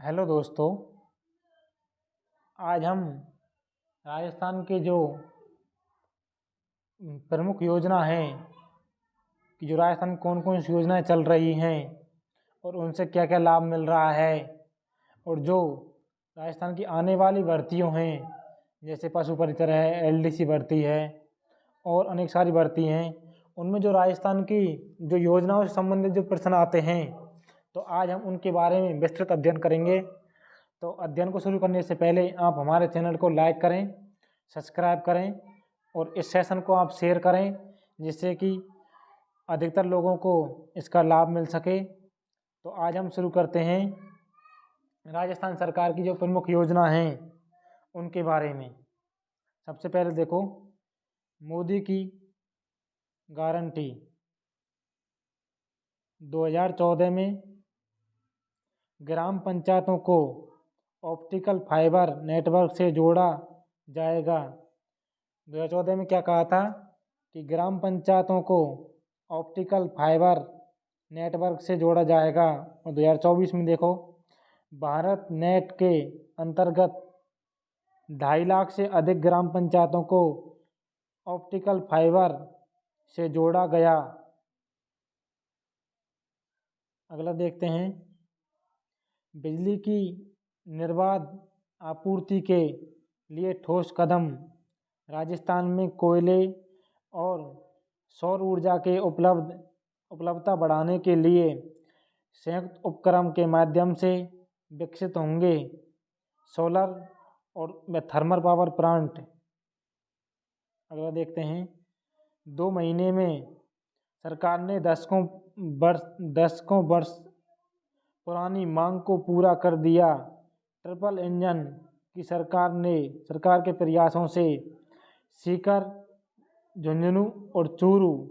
Hello दोस्तों। आज हम राजस्थान के जो प्रमुख योजना हैं कि जो राजस्थान में कौन कौन सी योजनाएं चल रही हैं और उनसे क्या क्या लाभ मिल रहा है, और जो राजस्थान की आने वाली भर्तियों हैं जैसे पशु परिचर है, एलडीसी भर्ती है और अनेक सारी भर्ती हैं, उनमें जो राजस्थान की जो योजनाओं से संबंधित जो प्रश्न आते हैं, तो आज हम उनके बारे में विस्तृत अध्ययन करेंगे। तो अध्ययन को शुरू करने से पहले आप हमारे चैनल को लाइक करें, सब्सक्राइब करें और इस सेशन को आप शेयर करें, जिससे कि अधिकतर लोगों को इसका लाभ मिल सके। तो आज हम शुरू करते हैं राजस्थान सरकार की जो प्रमुख योजना हैं उनके बारे में। सबसे पहले देखो, मोदी की गारंटी 2014 में ग्राम पंचायतों को ऑप्टिकल फाइबर नेटवर्क से जोड़ा जाएगा। 2014 में क्या कहा था कि ग्राम पंचायतों को ऑप्टिकल फाइबर नेटवर्क से जोड़ा जाएगा, और 2024 में देखो, भारत नेट के अंतर्गत 2.5 लाख से अधिक ग्राम पंचायतों को ऑप्टिकल फाइबर से जोड़ा गया। अगला देखते हैं, बिजली की निर्बाध आपूर्ति के लिए ठोस कदम। राजस्थान में कोयले और सौर ऊर्जा के उपलब्धता बढ़ाने के लिए संयुक्त उपक्रम के माध्यम से विकसित होंगे सोलर और थर्मल पावर प्लांट। अगला देखते हैं, 2 महीने में सरकार ने दशकों वर्ष पुरानी मांग को पूरा कर दिया। ट्रिपल इंजन की सरकार के प्रयासों से सीकर, झुंझुनू और चूरू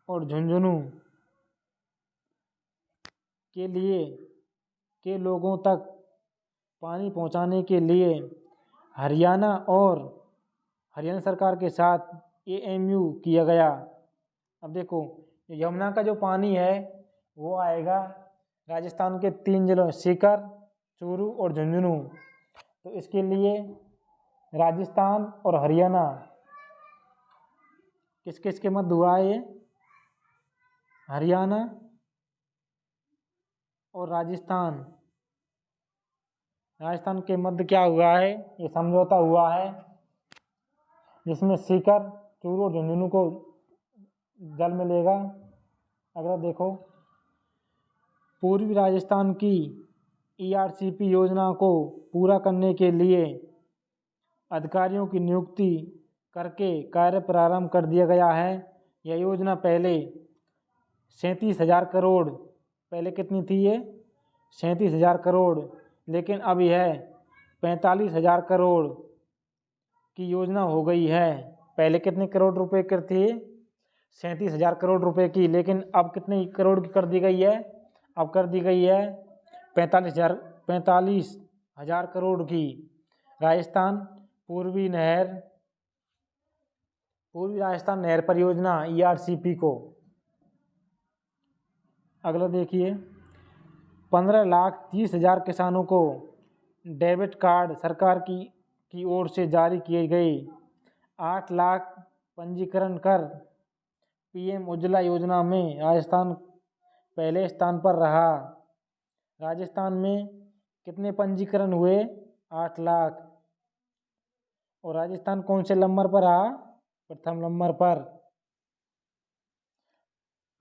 और झुंझुनू के लोगों तक पानी पहुंचाने के लिए हरियाणा सरकार के साथ एएमयू किया गया। अब देखो, यमुना का जो पानी है वो आएगा राजस्थान के 3 जिलों सीकर, चूरू और झुंझुनू। तो इसके लिए राजस्थान और हरियाणा किस किस के मध्य हुआ है? ये हरियाणा और राजस्थान के मध्य क्या हुआ है? ये समझौता हुआ है, जिसमें सीकर, चूरू और झुंझुनू को जल मिलेगा। अगला देखो, पूर्वी राजस्थान की ईआरसीपी योजना को पूरा करने के लिए अधिकारियों की नियुक्ति करके कार्य प्रारंभ कर दिया गया है। यह योजना पहले 37,000 करोड़, पहले कितनी थी ये? 37,000 करोड़, लेकिन अब यह 45,000 करोड़ की योजना हो गई है। पहले कितने करोड़ रुपए की थी? 37,000 करोड़ रुपए की, लेकिन अब कितने करोड़ की कर दी गई है? अब कर दी गई है 45,000 करोड़ की। राजस्थान पूर्वी राजस्थान नहर परियोजना ईआरसीपी को। अगला देखिए, 15,30,000 किसानों को डेबिट कार्ड सरकार की ओर से जारी किए गए। 8 लाख पंजीकरण कर पीएम उज्ज्वला योजना में राजस्थान पहले स्थान पर रहा। राजस्थान में कितने पंजीकरण हुए? 8 लाख। और राजस्थान कौन से नंबर पर रहा? प्रथम नंबर पर।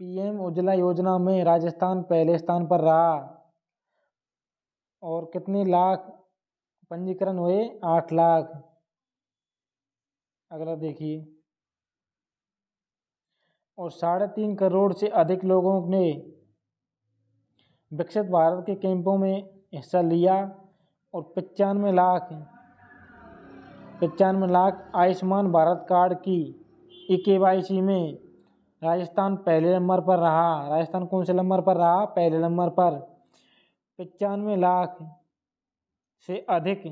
पीएम उज्ज्वला योजना में राजस्थान पहले स्थान पर रहा। और कितने लाख पंजीकरण हुए? 8 लाख। अगला देखिए, और 3.5 करोड़ से अधिक लोगों ने विकसित भारत के कैंपों में हिस्सा लिया, और 95 लाख आयुष्मान भारत कार्ड की eKYC में राजस्थान पहले नंबर पर रहा। राजस्थान कौन से नंबर पर रहा? पहले नंबर पर। 95 लाख से अधिक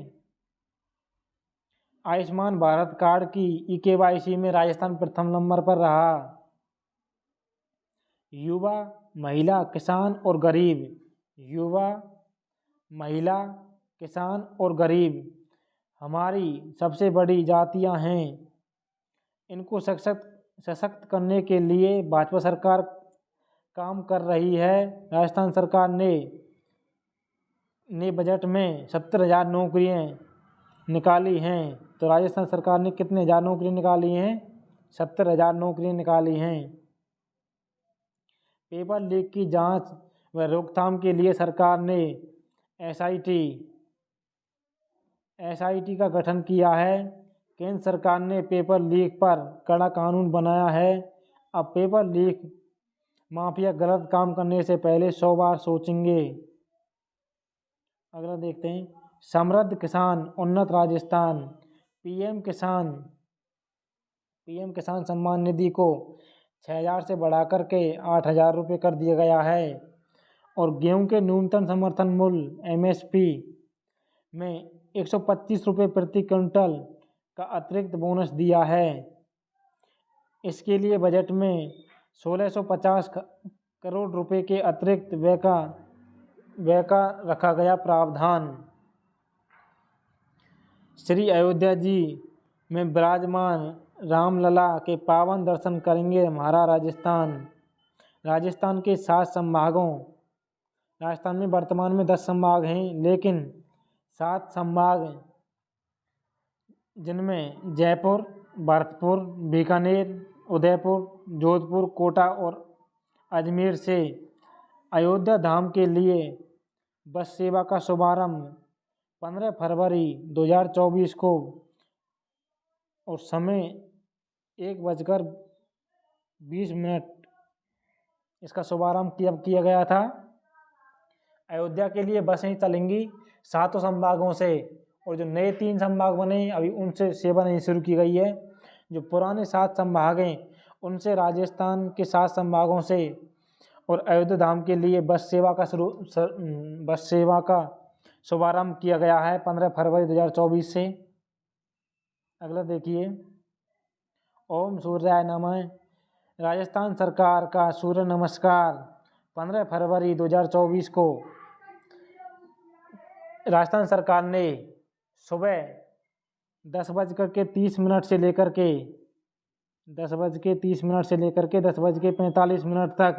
आयुष्मान भारत कार्ड की ई-KYC में राजस्थान प्रथम नंबर पर रहा। युवा, महिला, किसान और गरीब। युवा, महिला, किसान और गरीब हमारी सबसे बड़ी जातियां हैं। इनको सशक्त करने के लिए भाजपा सरकार काम कर रही है। राजस्थान सरकार ने बजट में 70,000 नौकरियां निकाली हैं। तो राजस्थान सरकार ने कितने हज़ार नौकरी निकाली हैं? 70,000 नौकरी निकाली हैं। पेपर लीक की जांच व रोकथाम के लिए सरकार ने एसआईटी का गठन किया है। केंद्र सरकार ने पेपर लीक पर कड़ा कानून बनाया है। अब पेपर लीक माफिया गलत काम करने से पहले 100 बार सोचेंगे। अगला देखते हैं, समृद्ध किसान उन्नत राजस्थान। पीएम किसान सम्मान निधि को 6,000 से बढ़ाकर के 8,000 रुपये कर दिया गया है। और गेहूं के न्यूनतम समर्थन मूल्य MSP में 125 रुपये प्रति क्विंटल का अतिरिक्त बोनस दिया है। इसके लिए बजट में 1,650 करोड़ रुपए के अतिरिक्त व्यय का रखा गया प्रावधान। श्री अयोध्या जी में विराजमान रामलला के पावन दर्शन करेंगे हमारा राजस्थान के 7 संभागों। राजस्थान में वर्तमान में 10 संभाग हैं, लेकिन 7 संभाग जिनमें जयपुर, भरतपुर, बीकानेर, उदयपुर, जोधपुर, कोटा और अजमेर से अयोध्या धाम के लिए बस सेवा का शुभारंभ 15 फरवरी 2024 को और समय 1:20 इसका शुभारंभ किया गया था। अयोध्या के लिए बसें चलेंगी 7 संभागों से, और जो नए 3 संभाग बने अभी उनसे सेवा नहीं शुरू की गई है। जो पुराने 7 संभाग हैं उनसे राजस्थान के 7 संभागों से और अयोध्या धाम के लिए बस सेवा का शुभारंभ किया गया है 15 फरवरी 2024 से। अगला देखिए, ओम सूर्याय नमः। राजस्थान सरकार का सूर्य नमस्कार 15 फरवरी 2024 को राजस्थान सरकार ने सुबह 10:30 से लेकर के 10:45 तक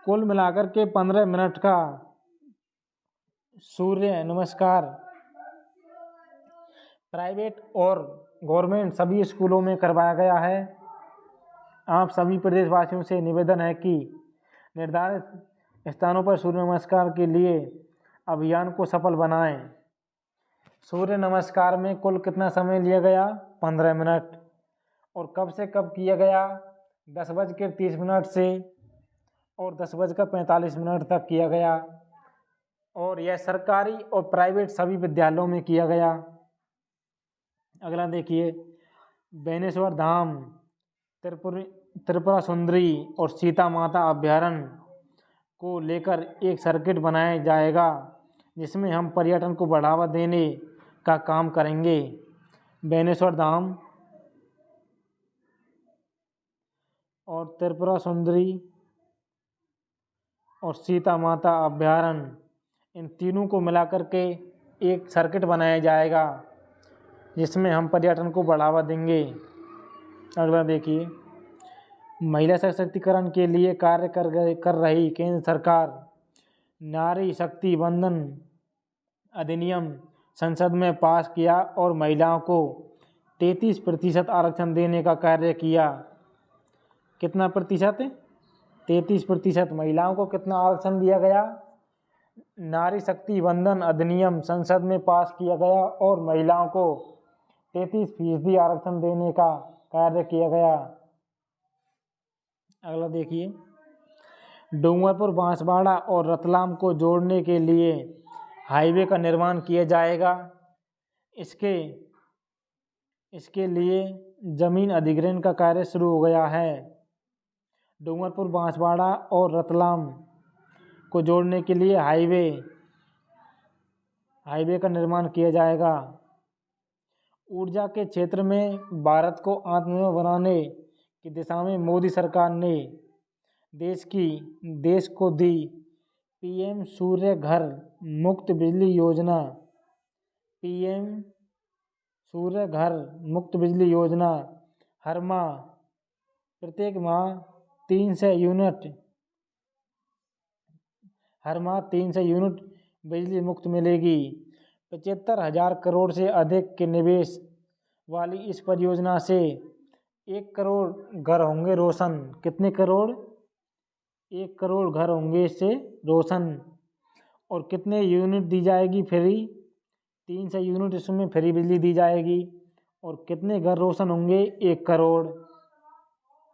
कुल मिलाकर के 15 मिनट का सूर्य नमस्कार प्राइवेट और गवर्नमेंट सभी स्कूलों में करवाया गया है। आप सभी प्रदेशवासियों से निवेदन है कि निर्धारित स्थानों पर सूर्य नमस्कार के लिए अभियान को सफल बनाएं। सूर्य नमस्कार में कुल कितना समय लिया गया? 15 मिनट। और कब से कब किया गया? 10:30 से और 10:45 तक किया गया। और यह सरकारी और प्राइवेट सभी विद्यालयों में किया गया। अगला देखिए, बेनेश्वर धाम, त्रिपुरा सुंदरी और सीता माता अभ्यारण्य को लेकर एक सर्किट बनाया जाएगा, जिसमें हम पर्यटन को बढ़ावा देने का काम करेंगे। बेनेश्वर धाम और त्रिपुरा सुंदरी और सीता माता अभ्यारण्य, इन तीनों को मिलाकर के एक सर्किट बनाया जाएगा, जिसमें हम पर्यटन को बढ़ावा देंगे। अगला देखिए, महिला सशक्तिकरण के लिए कार्य कर रही केंद्र सरकार नारी शक्ति वंदन अधिनियम संसद में पास किया और महिलाओं को 33% आरक्षण देने का कार्य किया। कितना प्रतिशत? 33%। महिलाओं को कितना आरक्षण दिया गया? नारी शक्ति वंदन अधिनियम संसद में पास किया गया और महिलाओं को 33% आरक्षण देने का कार्य किया गया। अगला देखिए, डूंगरपुर, बांसवाड़ा और रतलाम को जोड़ने के लिए हाईवे का निर्माण किया जाएगा। इसके लिए जमीन अधिग्रहण का कार्य शुरू हो गया है। डूंगरपुर, बांसवाड़ा और रतलाम को जोड़ने के लिए हाईवे का निर्माण किया जाएगा। ऊर्जा के क्षेत्र में भारत को आत्मनिर्भर बनाने की दिशा में मोदी सरकार ने देश को दी पीएम सूर्य घर मुफ्त बिजली योजना। पीएम सूर्य घर मुफ्त बिजली योजना हर माह प्रत्येक माह 300 यूनिट बिजली मुफ्त मिलेगी। 75,000 करोड़ से अधिक के निवेश वाली इस परियोजना से 1 करोड़ घर होंगे रोशन। कितने करोड़? 1 करोड़ घर होंगे इससे रोशन। और कितने यूनिट दी जाएगी फ्री? 300 यूनिट इसमें फ्री बिजली दी जाएगी। और कितने घर रोशन होंगे? 1 करोड़।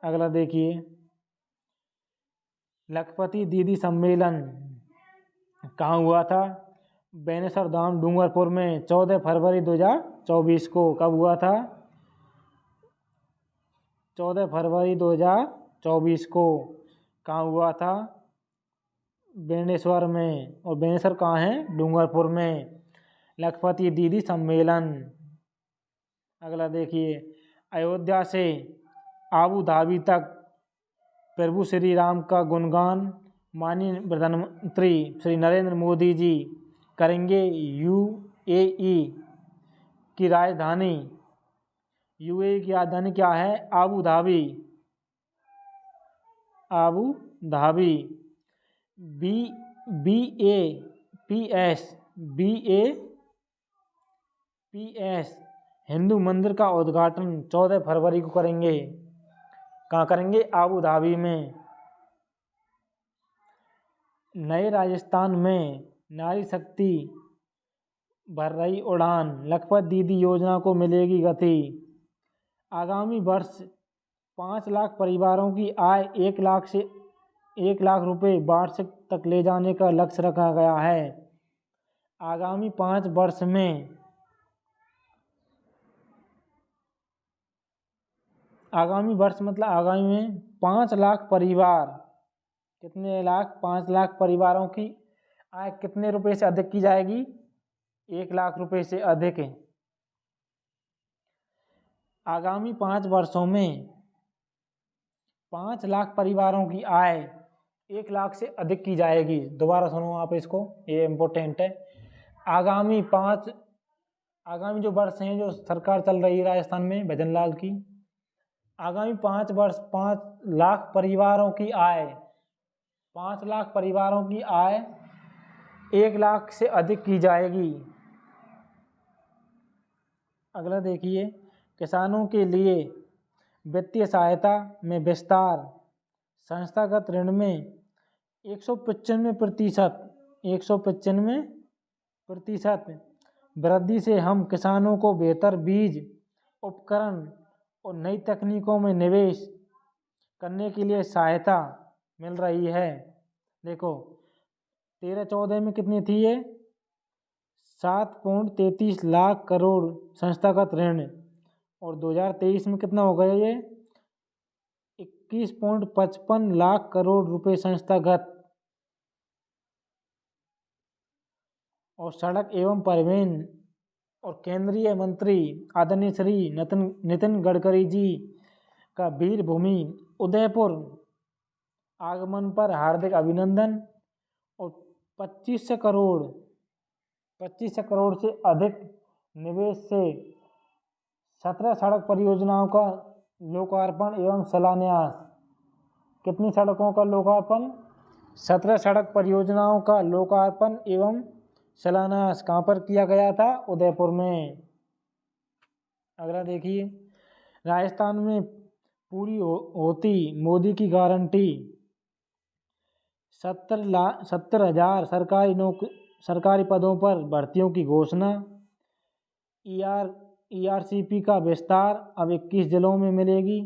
अगला देखिए, लखपति दीदी सम्मेलन कहाँ हुआ था? बेनेश्वर धाम डूंगरपुर में 14 फरवरी 2024 को। कब हुआ था? 14 फरवरी 2024 को। कहाँ हुआ था? बेनेश्वर में। और बेनेश्वर कहाँ है? डूंगरपुर में। लखपति दीदी सम्मेलन। अगला देखिए, अयोध्या से आबू धाबी तक प्रभु श्री राम का गुणगान माननीय प्रधानमंत्री श्री नरेंद्र मोदी जी करेंगे। यूएई की राजधानी क्या है? Abu Dhabi. BAPS हिंदू मंदिर का उद्घाटन 14 फरवरी को करेंगे। कहाँ करेंगे? आबू धाबी में। नए राजस्थान में नारी शक्ति भर रही उड़ान, लखपत दीदी योजना को मिलेगी गति। आगामी वर्ष 5 लाख परिवारों की आय 1 लाख रुपए वार्षिक तक ले जाने का लक्ष्य रखा गया है। आगामी 5 वर्ष में आगामी में 5 लाख परिवार, कितने लाख? 5 लाख परिवारों की आय कितने रुपए से अधिक की जाएगी? 1 लाख रुपए से अधिक। आगामी 5 वर्षों में 5 लाख परिवारों की आय 1 लाख से अधिक की जाएगी। दोबारा सुनो आप इसको, ये इम्पोर्टेंट है। आगामी जो वर्ष हैं, जो सरकार चल रही है राजस्थान में भजनलाल की, आगामी 5 वर्ष 5 लाख परिवारों की आय 1 लाख से अधिक की जाएगी। अगला देखिए, किसानों के लिए वित्तीय सहायता में विस्तार। संस्थागत ऋण में 195% वृद्धि से हम किसानों को बेहतर बीज, उपकरण और नई तकनीकों में निवेश करने के लिए सहायता मिल रही है। देखो, 13-14 में कितनी थी ये? 7.33 लाख करोड़ संस्थागत ऋण। और 2023 में कितना हो गया ये? 21.55 लाख करोड़ रुपए संस्थागत। और सड़क एवं परिवहन और केंद्रीय मंत्री आदरणीय श्री नितिन गडकरी जी का वीर भूमि उदयपुर आगमन पर हार्दिक अभिनंदन। और 25 करोड़ से अधिक निवेश से 17 सड़क परियोजनाओं का लोकार्पण एवं शिलान्यास। कितनी सड़कों का लोकार्पण? 17 सड़क परियोजनाओं का लोकार्पण एवं शिलान्यास कहाँ पर किया गया था? उदयपुर में। अगला देखिए, राजस्थान में पूरी होती मोदी की गारंटी। 70,000 सरकारी पदों पर भर्तियों की घोषणा। ERCP का विस्तार अब 21 जिलों में मिलेगी।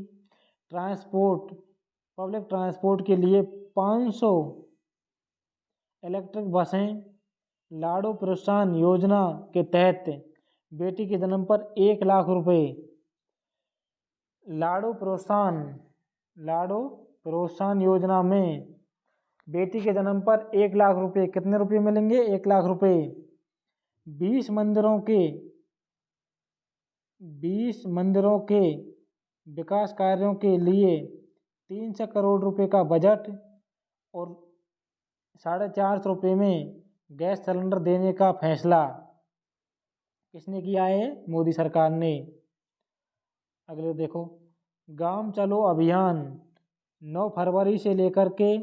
पब्लिक ट्रांसपोर्ट के लिए 500 इलेक्ट्रिक बसें। लाडो प्रोत्साहन योजना के तहत बेटी के जन्म पर 1 लाख रुपए। लाडो प्रोत्साहन योजना में बेटी के जन्म पर 1 लाख रुपए। कितने रुपए मिलेंगे? 1 लाख रुपए। 20 मंदिरों के 20 मंदिरों के विकास कार्यों के लिए 300 करोड़ रुपए का बजट और 450 रुपये में गैस सिलेंडर देने का फैसला किसने किया है? मोदी सरकार ने। अगले देखो, गांव चलो अभियान 9 फरवरी से लेकर के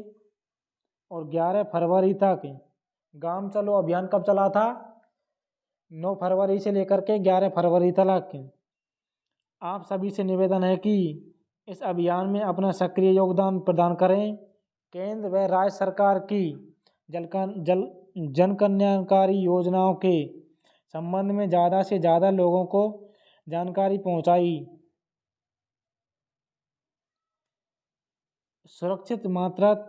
और 11 फरवरी तक। गांव चलो अभियान कब चला था? 9 फरवरी से लेकर के 11 फरवरी तक। आप सभी से निवेदन है कि इस अभियान में अपना सक्रिय योगदान प्रदान करें। केंद्र व राज्य सरकार की जन कल्याणकारी योजनाओं के संबंध में ज़्यादा से ज़्यादा लोगों को जानकारी पहुंचाई। सुरक्षित मातृत्व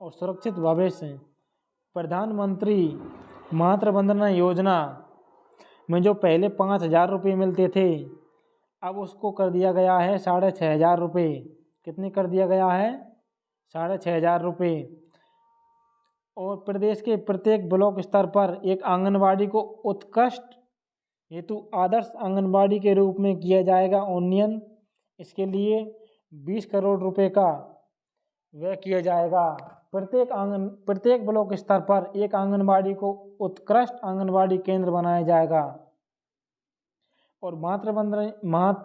और सुरक्षित भविष्य। प्रधानमंत्री मातृ वंदना योजना में जो पहले 5,000 रुपये मिलते थे, अब उसको कर दिया गया है 6,500 रुपये। कितने कर दिया गया है? 6,500 रुपये। और प्रदेश के प्रत्येक ब्लॉक स्तर पर एक आंगनबाड़ी को उत्कृष्ट हेतु आदर्श आंगनबाड़ी के रूप में किया जाएगा उन्नयन। इसके लिए 20 करोड़ रुपए का व्यय किया जाएगा। प्रत्येक ब्लॉक स्तर पर एक आंगनबाड़ी को उत्कृष्ट आंगनबाड़ी केंद्र बनाया जाएगा। और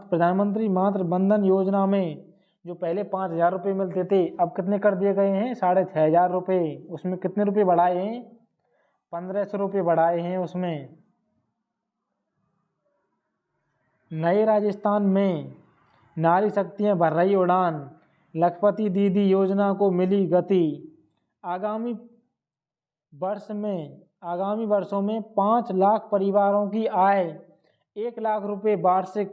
प्रधानमंत्री मातृ वंदन योजना में जो पहले 5,000 रुपये मिलते थे, अब कितने कर दिए गए हैं? 6,500 रुपये। उसमें कितने रुपये बढ़ाए हैं? 1,500 रुपये बढ़ाए हैं उसमें। नए राजस्थान में नारी शक्तियाँ भर रही उड़ान। लखपति दीदी योजना को मिली गति। आगामी वर्षों में 5 लाख परिवारों की आय 1 लाख रुपये वार्षिक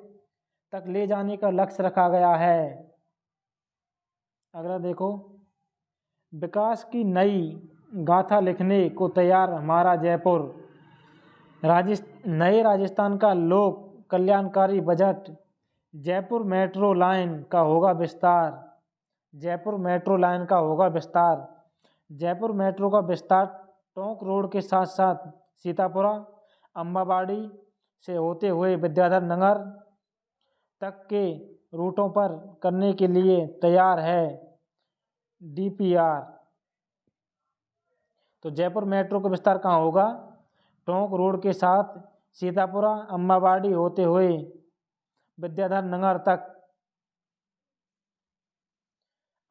तक ले जाने का लक्ष्य रखा गया है। अगला देखो, विकास की नई गाथा लिखने को तैयार हमारा जयपुर। नए राजस्थान का लोक कल्याणकारी बजट। जयपुर मेट्रो लाइन का होगा विस्तार। जयपुर मेट्रो लाइन का होगा विस्तार। जयपुर मेट्रो का विस्तार टोंक रोड के साथ साथ सीतापुरा, अम्बावाड़ी से होते हुए विद्याधर नगर तक के रूटों पर करने के लिए तैयार है DPR। तो जयपुर मेट्रो का विस्तार कहाँ होगा? टोंक रोड के साथ सीतापुरा, अम्बावाड़ी होते हुए विद्याधर नगर तक।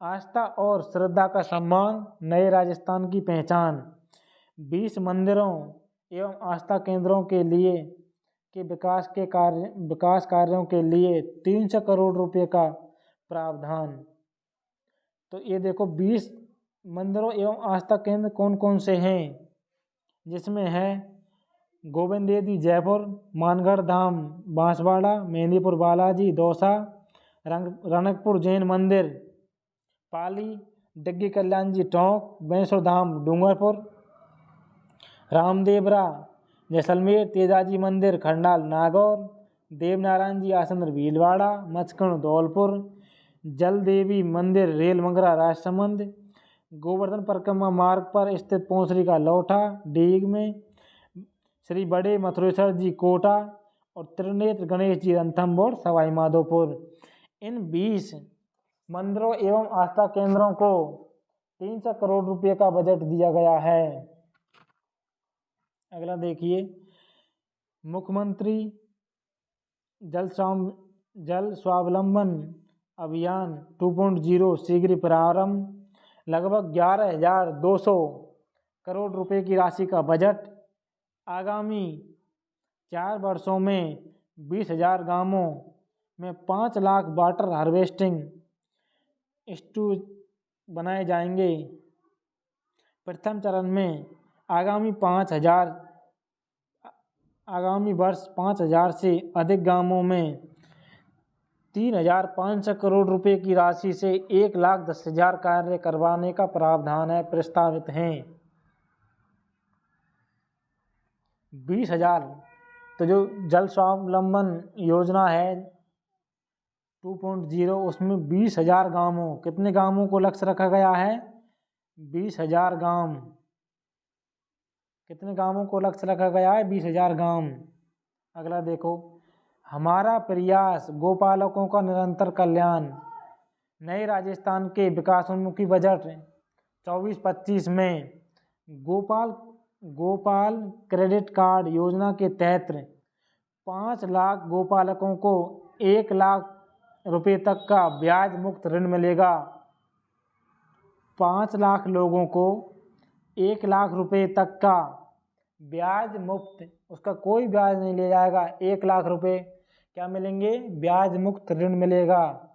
आस्था और श्रद्धा का सम्मान, नए राजस्थान की पहचान। 20 मंदिरों एवं आस्था केंद्रों के लिए के विकास कार्यों के लिए 300 करोड़ रुपए का प्रावधान। तो ये देखो, 20 मंदिरों एवं आस्था केंद्र कौन कौन से हैं? जिसमें है गोविंद देवी जयपुर, मानगढ़ धाम बांसवाड़ा, मेहंदीपुर बालाजी दौसा, रनकपुर जैन मंदिर पाली, डिग्गी कल्याण जी टोंक, वैष्णो धाम डूंगरपुर, रामदेवरा जैसलमेर, तेजाजी मंदिर खंडाल नागौर, देवनारायण जी आसंद भीलवाड़ा, मचकण धौलपुर, जल देवी मंदिर रेल मंगरा राजसमंद, गोवर्धन परिक्रमा मार्ग पर स्थित पौंसरी का लौठा डीग में, श्री बड़े मथुरेश्वर जी कोटा और त्रिनेत्र गणेश जी रणथंभौर सवाई माधोपुर। इन 20 मंदिरों एवं आस्था केंद्रों को 300 करोड़ रुपए का बजट दिया गया है। अगला देखिए, मुख्यमंत्री जल स्वावलंबन अभियान 2.0 शीघ्र प्रारंभ। लगभग 11,200 करोड़ रुपए की राशि का बजट। आगामी 4 वर्षों में 20,000 गांवों में 5 लाख वाटर हार्वेस्टिंग स्टोरेज बनाए जाएंगे। प्रथम चरण में आगामी वर्ष 5,000 से अधिक गांवों में 3,500 करोड़ रुपए की राशि से 1,10,000 कार्य करवाने का प्रावधान है, प्रस्तावित हैं। 20,000। तो जो जल स्वावलंबन योजना है 2.0, उसमें 20,000 गांवों, कितने गांवों को लक्ष्य रखा गया है? 20,000 गांव। कितने गांवों को लक्ष्य रखा गया है? 20,000 गांव। अगला देखो, हमारा प्रयास गोपालकों का निरंतर कल्याण। नए राजस्थान के विकासोन्मुखी बजट 24-25 में गोपाल क्रेडिट कार्ड योजना के तहत 5 लाख गोपालकों को 1 लाख रुपए तक का ब्याज मुक्त ऋण मिलेगा। 5 लाख लोगों को 1 लाख रुपए तक का ब्याज मुक्त, उसका कोई ब्याज नहीं लिया जाएगा। 1 लाख रुपए क्या मिलेंगे? ब्याज मुक्त ऋण मिलेगा।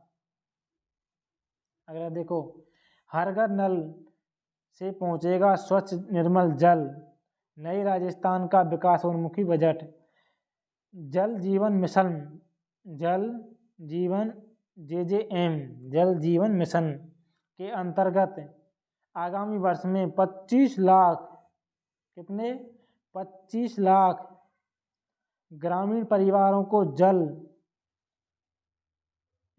अगला देखो, हर घर नल से पहुंचेगा स्वच्छ निर्मल जल। नई राजस्थान का विकासोन्मुखी बजट। जल जीवन मिशन JJM जल जीवन मिशन के अंतर्गत आगामी वर्ष में 25 लाख 25 लाख ग्रामीण परिवारों को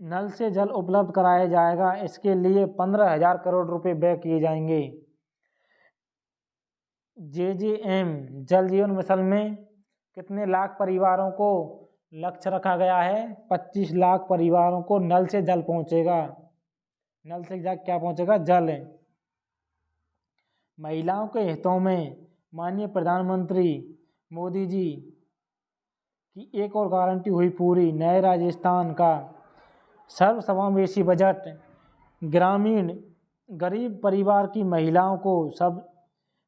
नल से जल उपलब्ध कराया जाएगा। इसके लिए 15,000 करोड़ रुपए व्यय किए जाएंगे। JJM जल जीवन मिशन में कितने लाख परिवारों को लक्ष्य रखा गया है? 25 लाख परिवारों को नल से जल पहुंचेगा। नल से क्या पहुंचेगा? जल। महिलाओं के हितों में माननीय प्रधानमंत्री मोदी जी की एक और गारंटी हुई पूरी। नए राजस्थान का सर्वसमावेशी बजट ग्रामीण गरीब परिवार की महिलाओं को सब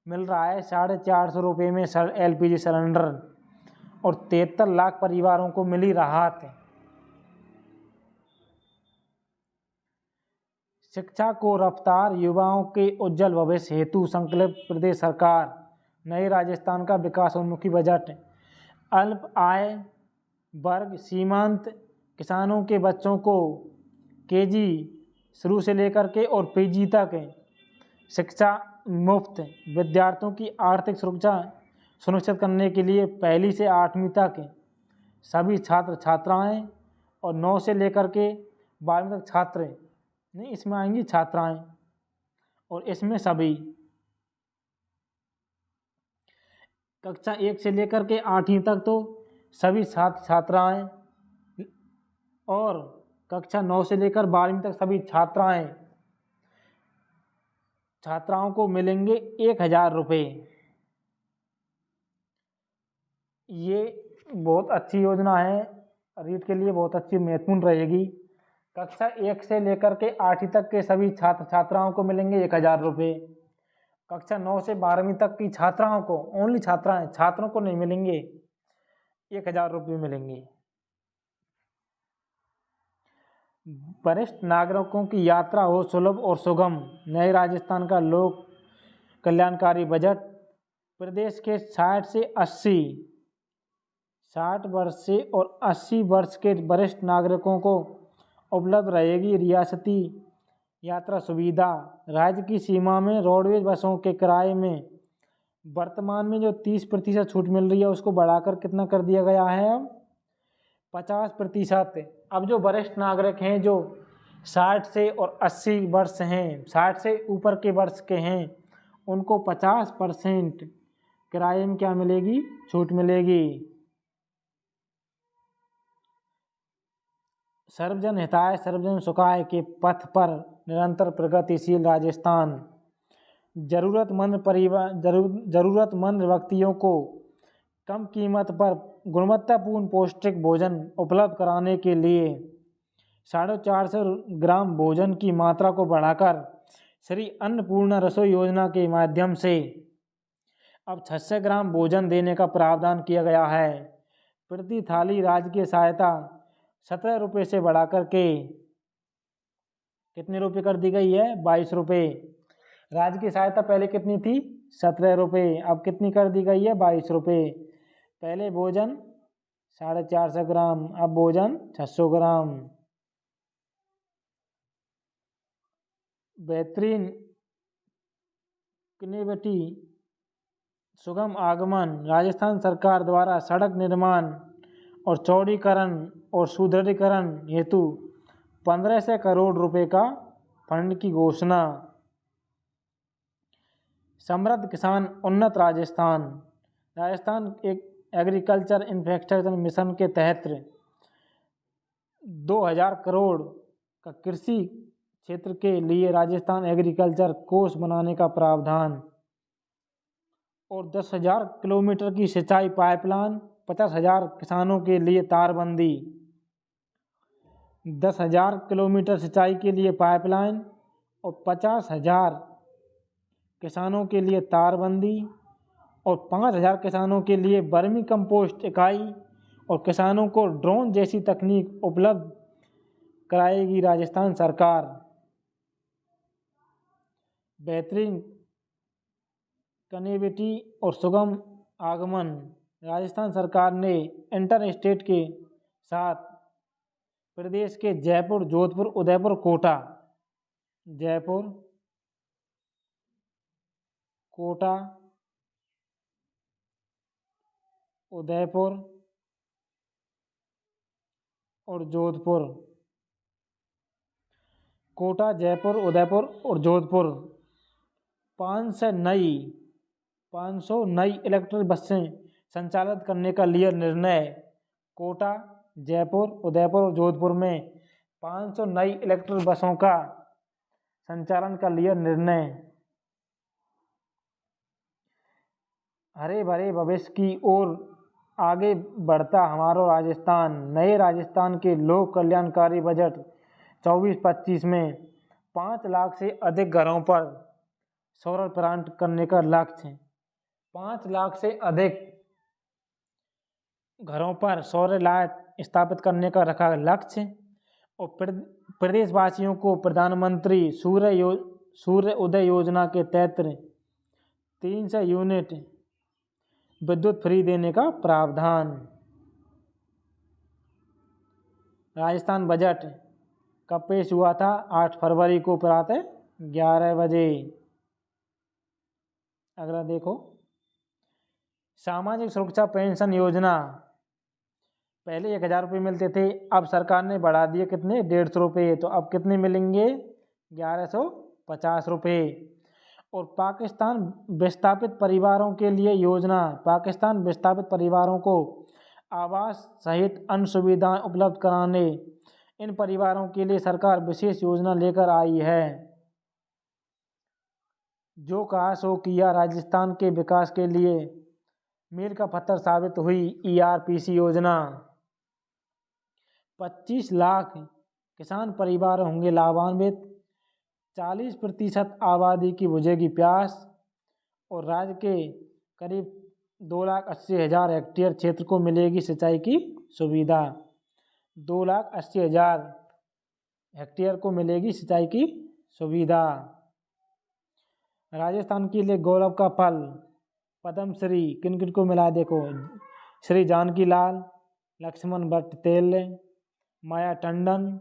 मिल रहा है 450 रुपये में LPG सिलेंडर, और 73 लाख परिवारों को मिली राहत। शिक्षा को रफ्तार, युवाओं के उज्जवल भविष्य हेतु संकल्प प्रदेश सरकार। नए राजस्थान का विकासोन्मुखी बजट अल्प आय वर्ग, सीमांत किसानों के बच्चों को KG शुरू से लेकर के और PG तक शिक्षा मुफ्त, विद्यार्थियों की आर्थिक सुरक्षा सुनिश्चित करने के लिए 1ली से 8वीं तक सभी छात्र छात्राएं और 9 से लेकर के 12वीं तक छात्र नहीं, इसमें आएंगी छात्राएं, और इसमें सभी कक्षा 1 से लेकर के 8वीं तक तो सभी छात्र छात्राएं, और कक्षा 9 से लेकर 12वीं तक सभी छात्राओं को मिलेंगे 1,000 रुपये। ये बहुत अच्छी योजना है, रीट के लिए बहुत अच्छी महत्वपूर्ण रहेगी। कक्षा 1 से लेकर के 8वीं तक के सभी छात्र छात्राओं को मिलेंगे 1,000 रुपये। कक्षा 9 से 12वीं तक की छात्राओं को, ओनली छात्राएं, छात्रों को नहीं मिलेंगे, 1,000 रुपये मिलेंगे। वरिष्ठ नागरिकों की यात्रा हो सुलभ और सुगम। नए राजस्थान का लोक कल्याणकारी बजट प्रदेश के 60 वर्ष से और 80 वर्ष के वरिष्ठ नागरिकों को उपलब्ध रहेगी रियासती यात्रा सुविधा। राज्य की सीमा में रोडवेज बसों के किराए में वर्तमान में जो 30% छूट मिल रही है उसको बढ़ाकर कितना कर दिया गया है? अब 50%। अब जो वरिष्ठ नागरिक हैं जो 60 से और 80 वर्ष हैं, 60 से ऊपर के वर्ष के हैं, उनको 50% किराए में क्या मिलेगी? छूट मिलेगी। सर्वजन हिताय सर्वजन सुखाय के पथ पर निरंतर प्रगतिशील राजस्थान। जरूरतमंद व्यक्तियों को कम कीमत पर गुणवत्तापूर्ण पौष्टिक भोजन उपलब्ध कराने के लिए 450 ग्राम भोजन की मात्रा को बढ़ाकर श्री अन्नपूर्णा रसोई योजना के माध्यम से अब 600 ग्राम भोजन देने का प्रावधान किया गया है। प्रति थाली राज्य की सहायता 17 रुपये से बढ़ाकर के कितने रुपये कर दी गई है? 22 रुपये। राज्य की सहायता पहले कितनी थी? 17 रुपये, अब कितनी कर दी गई है? 22 रुपये। पहले भोजन 450 ग्राम, अब भोजन 600 ग्राम। बेहतरीन कनेक्टिविटी सुगम आगमन। राजस्थान सरकार द्वारा सड़क निर्माण और चौड़ीकरण और सुदृढ़ीकरण हेतु 1500 करोड़ रुपए का फंड की घोषणा। समृद्ध किसान उन्नत राजस्थान। राजस्थान एक एग्रीकल्चर इंफ्रास्ट्रक्चर मिशन के तहत 2,000 करोड़ का कृषि क्षेत्र के लिए राजस्थान एग्रीकल्चर कोष बनाने का प्रावधान, और 10,000 किलोमीटर की सिंचाई पाइपलाइन, 50,000 किसानों के लिए तारबंदी। 10,000 किलोमीटर सिंचाई के लिए पाइपलाइन और 50,000 किसानों के लिए तारबंदी, और 5,000 किसानों के लिए वर्मी कंपोस्ट इकाई, और किसानों को ड्रोन जैसी तकनीक उपलब्ध कराएगी राजस्थान सरकार। बेहतरीन कनेक्टिविटी और सुगम आगमन, राजस्थान सरकार ने इंटर स्टेट के साथ प्रदेश के जयपुर, जोधपुर, उदयपुर, कोटा, जयपुर, कोटा, उदयपुर और जोधपुर, कोटा, जयपुर, उदयपुर और जोधपुर 500 नई इलेक्ट्रिक बसें संचालित करने का लिया निर्णय। कोटा, जयपुर, उदयपुर और जोधपुर में 500 नई इलेक्ट्रिक बसों का संचालन का लिया निर्णय। हरे भरे भविष्य की ओर आगे बढ़ता हमारा राजस्थान। नए राजस्थान के लोक कल्याणकारी बजट 24-25 में 5 लाख से अधिक घरों पर सौर प्लांट करने का लक्ष्य है। 5 लाख से अधिक घरों पर सौर लाइट स्थापित करने का रखा लक्ष्य, और प्रदेशवासियों को प्रधानमंत्री सूर्य उदय योजना के तहत 300 यूनिट विद्युत फ्री देने का प्रावधान। राजस्थान बजट कब पेश हुआ था? 8 फरवरी को प्रातः 11 बजे। अगला देखो, सामाजिक सुरक्षा पेंशन योजना, पहले 1,000 रुपये मिलते थे, अब सरकार ने बढ़ा दिए कितने? 150 रुपये। तो अब कितने मिलेंगे? 1,150 रुपये। और पाकिस्तान विस्थापित परिवारों के लिए योजना, पाकिस्तान विस्थापित परिवारों को आवास सहित अन्य सुविधाएं उपलब्ध कराने, इन परिवारों के लिए सरकार विशेष योजना लेकर आई है। जो कहा सो किया, राजस्थान के विकास के लिए मील का पत्थर साबित हुई ERPC योजना। 25 लाख किसान परिवार होंगे लाभान्वित, 40% आबादी की बुझेगी प्यास, और राज्य के करीब 2,80,000 हेक्टेयर क्षेत्र को मिलेगी सिंचाई की सुविधा। 2,80,000 हेक्टेयर को मिलेगी सिंचाई की सुविधा। राजस्थान के लिए गौरव का पल, पद्मश्री किन किन को मिला? देखो, श्री जानकी लाल, लक्ष्मण भट्टतेल, माया टंडन,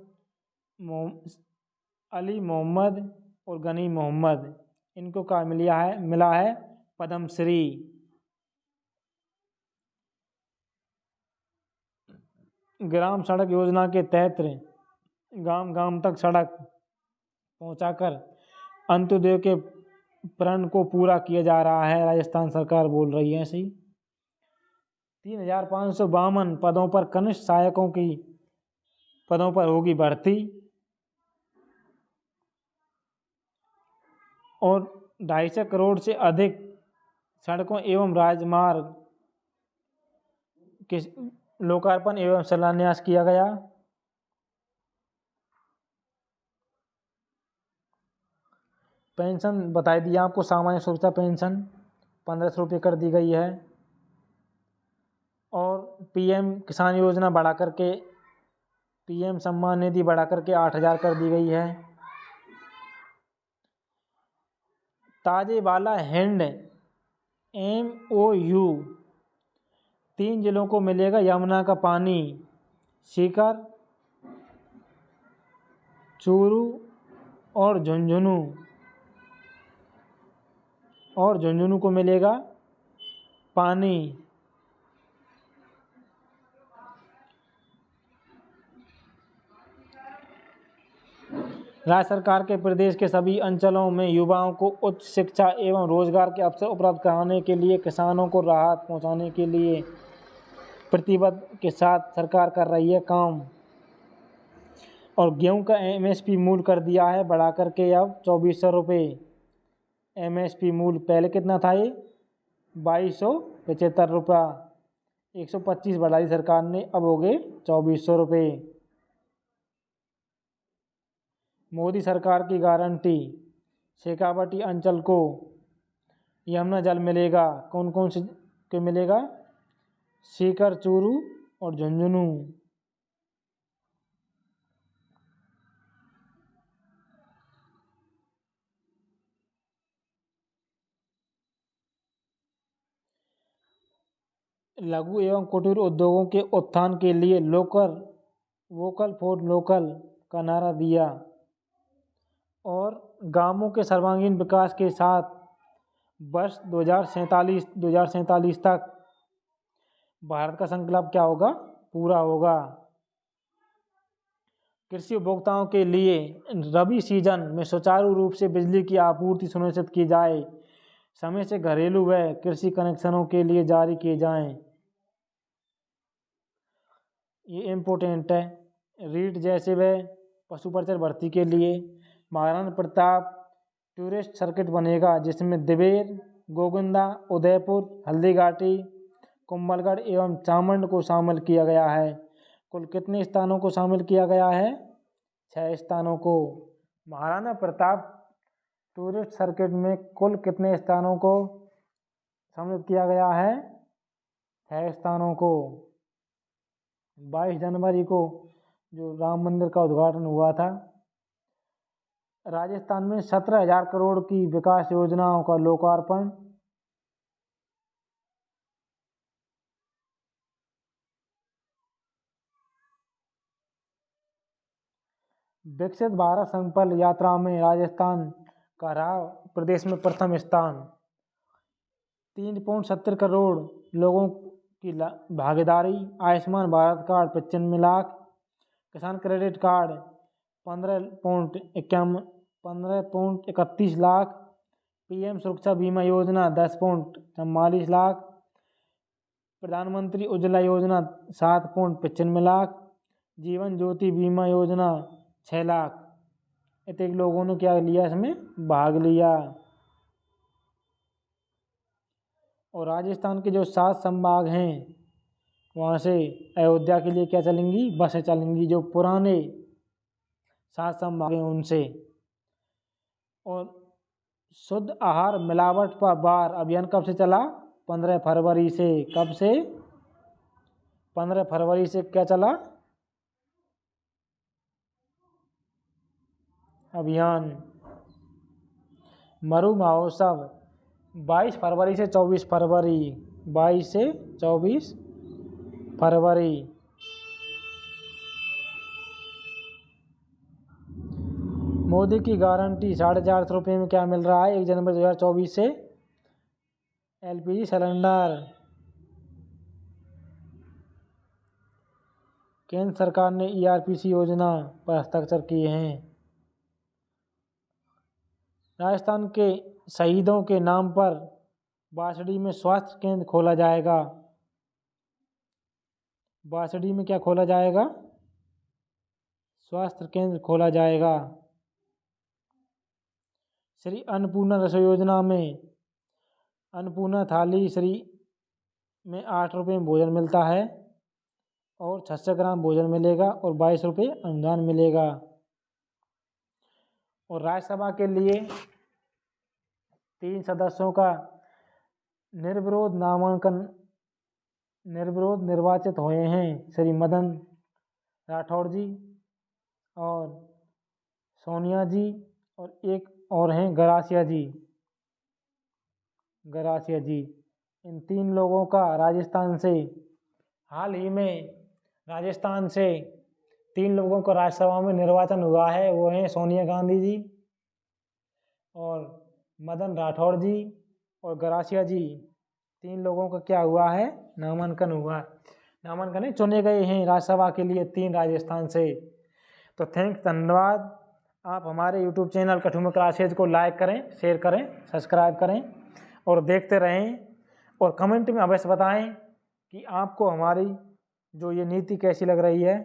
अली मोहम्मद और गनी मोहम्मद, इनको क्या मिला है? पद्मश्री। ग्राम सड़क योजना के तहत गांव गांव तक सड़क पहुंचाकर अंत्योदय के प्रण को पूरा किया जा रहा है, राजस्थान सरकार बोल रही है ऐसे ही। 3,552 पदों पर कनिष्ठ सहायकों की पदों पर होगी भर्ती, और 250 करोड़ से अधिक सड़कों एवं राजमार्ग के लोकार्पण एवं शिलान्यास किया गया। पेंशन बता दिया आपको, सामान्य सुरक्षा पेंशन 1,500 रुपये कर दी गई है, और PM किसान योजना बढ़ा करके, PM सम्मान निधि बढ़ा करके 8,000 कर दी गई है। ताजेवाला हैंड MOU, 3 जिलों को मिलेगा यमुना का पानी, सीकर, चूरू और झुंझुनू को मिलेगा पानी। राज्य सरकार के प्रदेश के सभी अंचलों में युवाओं को उच्च शिक्षा एवं रोजगार के अवसर उपलब्ध कराने के लिए, किसानों को राहत पहुंचाने के लिए प्रतिबद्ध के साथ सरकार कर रही है काम। और गेहूं का MSP मूल्य कर दिया है बढ़ा करके अब 2400 रुपये। MSP मूल्य पहले कितना था ये 2275 रुपया, 125 बढ़ाई सरकार ने, अब हो गए 2400 रुपये। मोदी सरकार की गारंटी, शेखावटी अंचल को यमुना जल मिलेगा। कौन कौन से के मिलेगा? सीकर, चूरू और झुंझुनू। लघु एवं कुटीर उद्योगों के उत्थान के लिए वोकल फॉर लोकल का नारा दिया और गांवों के सर्वांगीण विकास के साथ वर्ष 2047 तक भारत का संकल्प क्या होगा? पूरा होगा। कृषि उपभोक्ताओं के लिए रबी सीजन में सुचारू रूप से बिजली की आपूर्ति सुनिश्चित की जाए। समय से घरेलू व कृषि कनेक्शनों के लिए जारी किए जाएं। ये इम्पोर्टेंट है। रीट जैसे व पशु परिचर भर्ती के लिए महाराणा प्रताप टूरिस्ट सर्किट बनेगा, जिसमें दिवेर, गोविंदा, उदयपुर, हल्दीघाटी, कुंभलगढ़ एवं चामंड को शामिल किया गया है। कुल कितने स्थानों को शामिल किया गया है? 6 स्थानों को। महाराणा प्रताप टूरिस्ट सर्किट में कुल कितने स्थानों को सम्मिलित किया गया है? 6 स्थानों को। 22 जनवरी को जो राम मंदिर का उद्घाटन हुआ था। राजस्थान में 17,000 करोड़ की विकास योजनाओं का लोकार्पण। विकसित भारत संकल्प यात्रा में राजस्थान का रहा प्रदेश में प्रथम स्थान। 3.70 करोड़ लोगों की भागीदारी। आयुष्मान भारत कार्ड 95 लाख, किसान क्रेडिट कार्ड 15.31 लाख, PM सुरक्षा बीमा योजना 10.44 लाख, प्रधानमंत्री उज्ज्वला योजना 7.95 लाख, जीवन ज्योति बीमा योजना 6 लाख। इतने लोगों ने क्या लिया? इसमें भाग लिया। और राजस्थान के जो 7 संभाग हैं वहाँ से अयोध्या के लिए क्या चलेंगी? बसें चलेंगी, जो पुराने 7 संभाग हैं उनसे। और शुद्ध आहार मिलावट पर बार अभियान कब से चला? 15 फरवरी से। कब से? 15 फरवरी से क्या चला अभियान? मरु महोत्सव 22 फरवरी से 24 फरवरी। 22 से 24 फरवरी। मोदी की गारंटी 450 रुपये में क्या मिल रहा है 1 जनवरी 2024 से? LPG cylinder. केंद्र सरकार ने ERPC योजना पर हस्ताक्षर किए हैं। राजस्थान के शहीदों के नाम पर बासड़ी में स्वास्थ्य केंद्र खोला जाएगा। बासड़ी में क्या खोला जाएगा? स्वास्थ्य केंद्र खोला जाएगा। श्री अन्नपूर्णा रसोई योजना में अन्नपूर्णा थाली श्री में 8 रुपये में भोजन मिलता है और 600 ग्राम भोजन मिलेगा और 22 रुपये अनुदान मिलेगा। और राज्यसभा के लिए 3 सदस्यों का निर्विरोध निर्वाचित हुए हैं। श्री मदन राठौड़ जी और सोनिया जी और एक और हैं गरासिया जी। इन 3 लोगों का राजस्थान से हाल ही में 3 लोगों का राज्यसभा में निर्वाचन हुआ है। वो हैं सोनिया गांधी जी और मदन राठौड़ जी और गरासिया जी। 3 लोगों का क्या हुआ है? नामांकन हुआ। नामांकन चुने गए हैं राज्यसभा के लिए 3 राजस्थान से। तो धन्यवाद। आप हमारे YouTube चैनल कठुआ क्लासेज को लाइक करें, शेयर करें, सब्सक्राइब करें और देखते रहें। और कमेंट में अवश्य बताएं कि आपको हमारी जो ये नीति कैसी लग रही है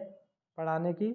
पढ़ाने की।